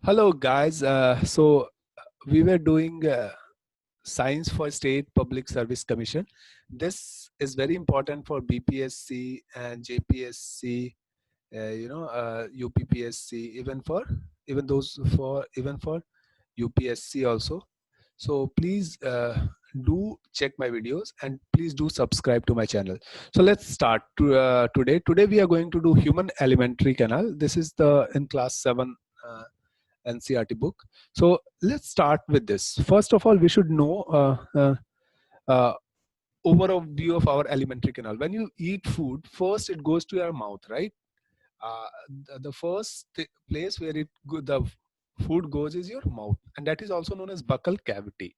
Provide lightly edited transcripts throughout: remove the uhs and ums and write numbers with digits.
Hello, guys. We were doing Science for State Public Service Commission. This is very important for BPSC and JPSC, UPPSC, even for UPSC also. So please do check my videos and please do subscribe to my channel. So let's start today. Today we are going to do human alimentary canal. This is the in class 7. NCRT book. So let's start with this. First of all, we should know uh, overview of our alimentary canal. When you eat food, first it goes to your mouth, right? The first place where the food goes is your mouth, and that is also known as buccal cavity.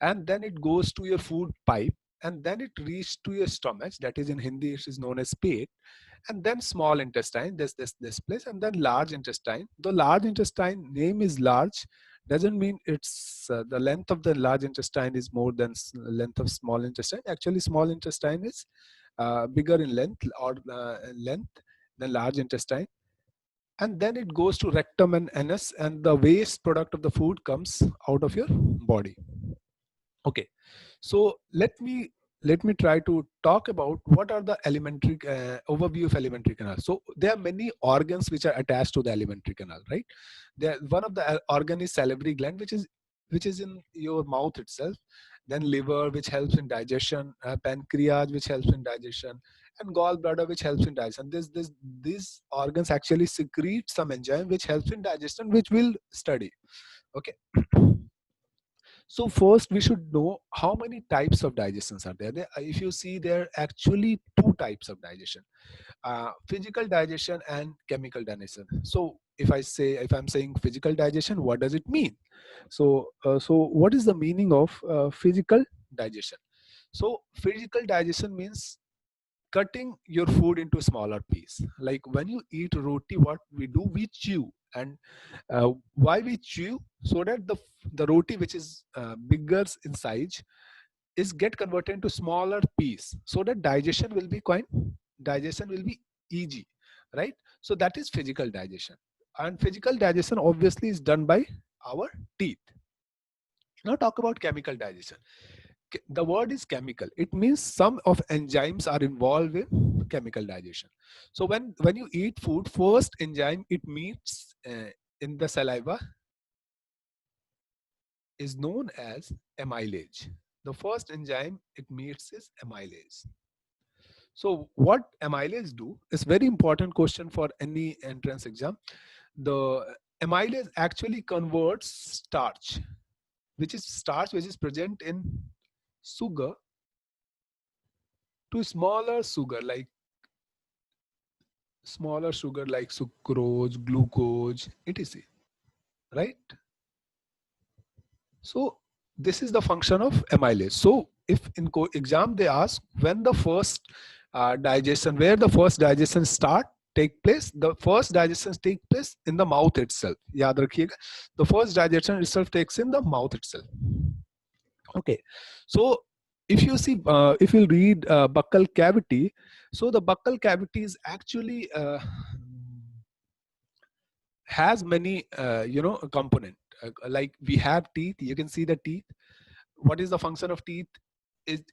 And then it goes to your food pipe, and then it reaches to your stomach. That is in Hindi, it is known as pate, and then small intestine, this place, and then large intestine. The large intestine name is large doesn't mean it's the length of the large intestine is more than length of small intestine. Actually, small intestine is bigger in length than large intestine, and then it goes to rectum and anus, and the waste product of the food comes out of your body. Okay, so let me try to talk about what are the alimentary overview of alimentary canal. So there are many organs which are attached to the alimentary canal, right? One of the organ is salivary gland, which is in your mouth itself. Then liver, which helps in digestion, pancreas, which helps in digestion, and gallbladder, which helps in digestion. These organs actually secrete some enzyme which helps in digestion, which we'll study. Okay. So first, we should know how many types of digestions are there. If you see, there are actually two types of digestion: physical digestion and chemical digestion. So if I'm saying physical digestion, what does it mean? So what is the meaning of physical digestion? So physical digestion means cutting your food into smaller piece. Like when you eat roti, what we do, we chew. And why we chew? So that the roti, which is bigger in size, is get converted into smaller piece, so that digestion will be easy, right? So that is physical digestion. And physical digestion obviously is done by our teeth. Now talk about chemical digestion. The word is chemical. It means some of enzymes are involved in chemical digestion. So when you eat food, first enzyme it meets in the saliva is known as amylase. The first enzyme it meets is amylase. So what amylase do is very important question for any entrance exam. The amylase actually converts starch which is present in sugar to smaller sugar like sucrose, glucose, etc. Right? So this is the function of amylase. So if in exam they ask when the first where the first digestion take place, the first digestion take place in the mouth itself. याद रखिएगा, the first digestion itself takes in the mouth itself. Okay, so if you read buccal cavity, so the buccal cavity is actually has many component. Like we have teeth, you can see the teeth. What is the function of teeth? It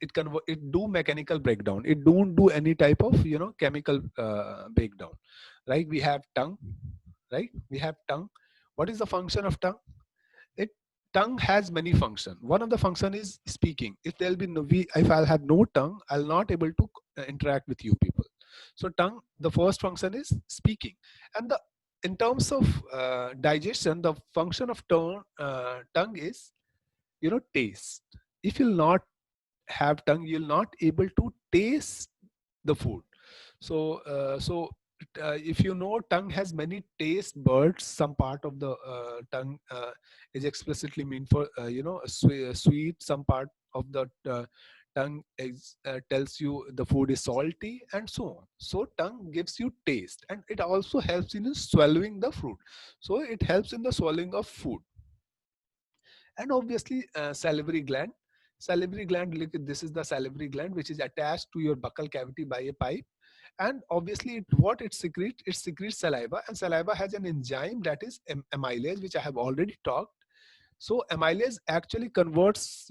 do mechanical breakdown, it don't do any type of chemical breakdown. Right, we have tongue. Right, we have tongue. What is the function of tongue? it Tongue has many function. One of the function is speaking. If there'll be if I'll have no tongue, I'll not able to interact with you people. So tongue, the first function is speaking. And the in terms of digestion, the function of tongue is taste. If you'll not have tongue, you'll not able to taste the food. So if you know, tongue has many taste buds. Some part of the tongue is explicitly mean for sweet. Some part of the tongue tells you the food is salty, and so on. So tongue gives you taste, and it also helps in swallowing the fruit. So it helps in the swallowing of food. And obviously salivary gland, this is the salivary gland which is attached to your buccal cavity by a pipe. And obviously what it secretes saliva, and saliva has an enzyme that is amylase, which I have already talked. So amylase actually converts,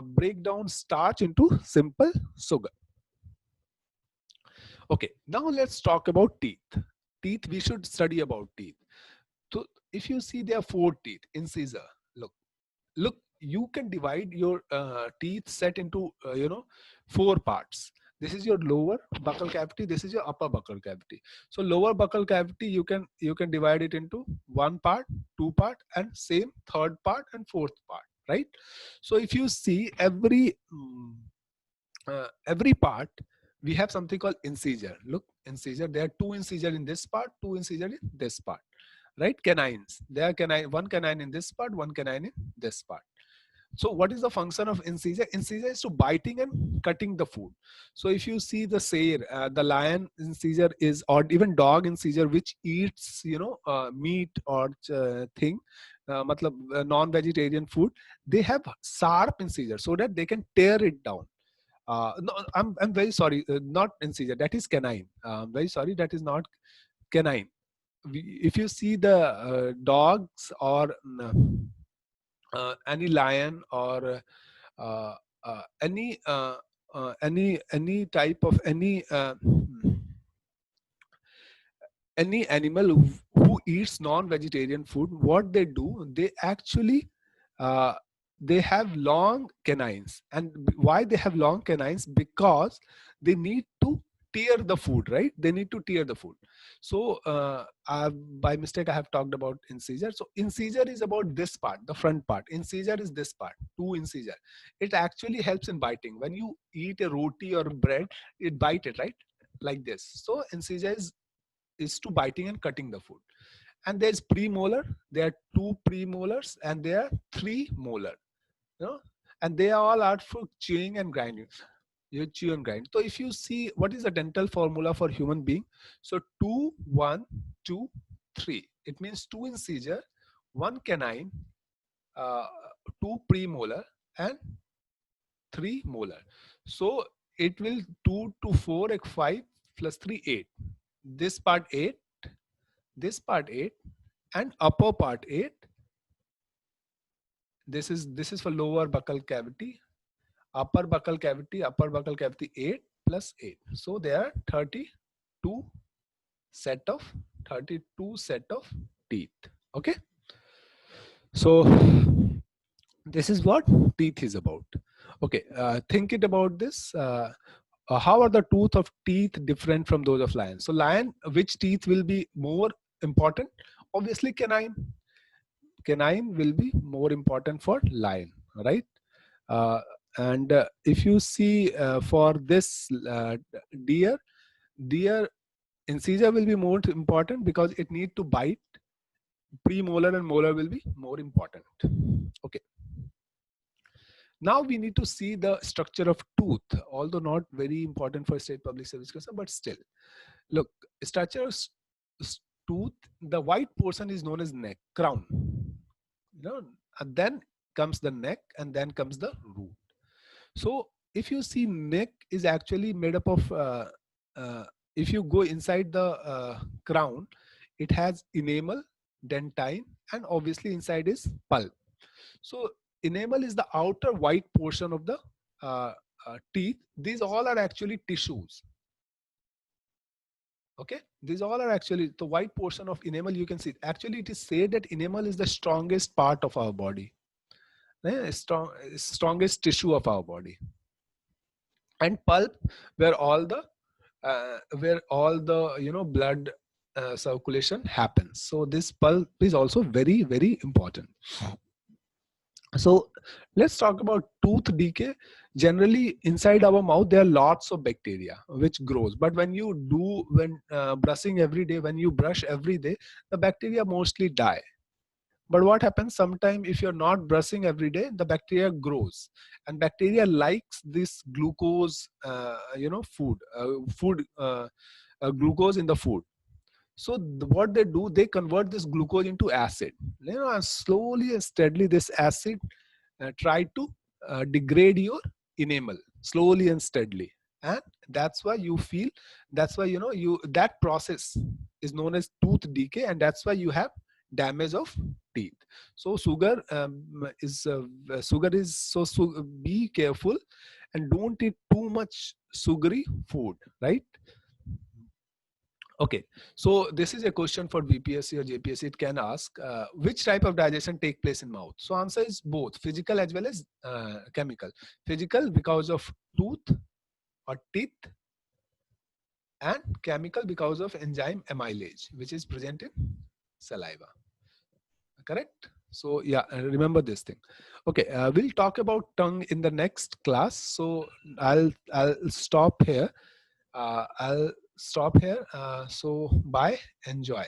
break down starch into simple sugar. Okay, now let's talk about teeth. Teeth, we should study about teeth. So if you see, there are 4 teeth, incisor. Look, you can divide your teeth set into 4 parts. This is your lower buccal cavity, this is your upper buccal cavity. So lower buccal cavity, you can divide it into 1 part, 2 part, and same 3rd part and 4th part, right? So if you see every part, we have something called incisor. Look, incisor, there are 2 incisor in this part, 2 incisor in this part, right? Canines, there are canine, 1 canine in this part, 1 canine in this part. So what is the function of incisor? Incisor is to biting and cutting the food. So if you see the sare, the lion incisor is, or even dog incisor, which eats meat or thing, matlab non-vegetarian food, they have sharp incisor so that they can tear it down. No, I'm very sorry, not incisor, that is canine. Very sorry, that is not canine. If you see the dogs or any lion or any type of any animal who eats non-vegetarian food, what they do, they actually uh, they have long canines. And why they have long canines? Because they need to tear the food, right? They need to tear the food. So by mistake I have talked about incisor. So incisor is about this part, the front part. Incisor is this part, 2 incisor. It actually helps in biting. When you eat a roti or bread, it bite it, right? Like this. So incisor is to biting and cutting the food. And there's premolar. There are 2 premolars and there are 3 molar. And they all are for chewing and grinding. You chew and grind. So if you see, what is the dental formula for human being? So 2, 1, 2, 3. It means 2 incisor, 1 canine, 2 premolar, and 3 molar. So it will 2 to 4, like 5 plus 3, 8. This part 8, this part 8, and upper part 8. This is for lower buccal cavity. Upper buccal cavity 8 plus 8. So there are 32 set of teeth. Okay. So this is what teeth is about. Okay. Think it about this. How are the tooth of teeth different from those of lion? So lion, which teeth will be more important? Obviously canine. Canine will be more important for lion, right? And if you see for this deer incisor will be more important because it need to bite. Premolar and molar will be more important. Okay. Now we need to see the structure of tooth, although not very important for state public service concern, but still. Look, structure of tooth, the white portion is known as neck, crown. And then comes the neck, and then comes the root. So if you see, neck is actually made up of, if you go inside the crown, it has enamel, dentine, and obviously inside is pulp. So enamel is the outer white portion of the teeth. These all are actually tissues. Okay, these all are actually the white portion of enamel. You can see, actually it is said that enamel is the strongest part of our body, strongest tissue of our body. And pulp, where all the blood circulation happens. So this pulp is also very, very important. So let's talk about tooth decay. Generally inside our mouth there are lots of bacteria which grows, but when brushing every day, when you brush every day, the bacteria mostly die. But what happens sometimes, if you're not brushing every day, the bacteria grows, and bacteria likes this glucose, glucose in the food. So what they do, they convert this glucose into acid. And slowly and steadily this acid try to degrade your enamel, slowly and steadily. and that's why you feel, that's why you that process is known as tooth decay, and that's why you have damage of teeth. So sugar is be careful and don't eat too much sugary food, right? Okay, so this is a question for BPSC or JPSC. It can ask which type of digestion take place in mouth. So answer is both physical as well as chemical. Physical because of tooth or teeth, and chemical because of enzyme amylase, which is present in saliva. Correct? So yeah, remember this thing. Okay, we'll talk about tongue in the next class. So I'll stop here. I'll stop here. So bye. Enjoy.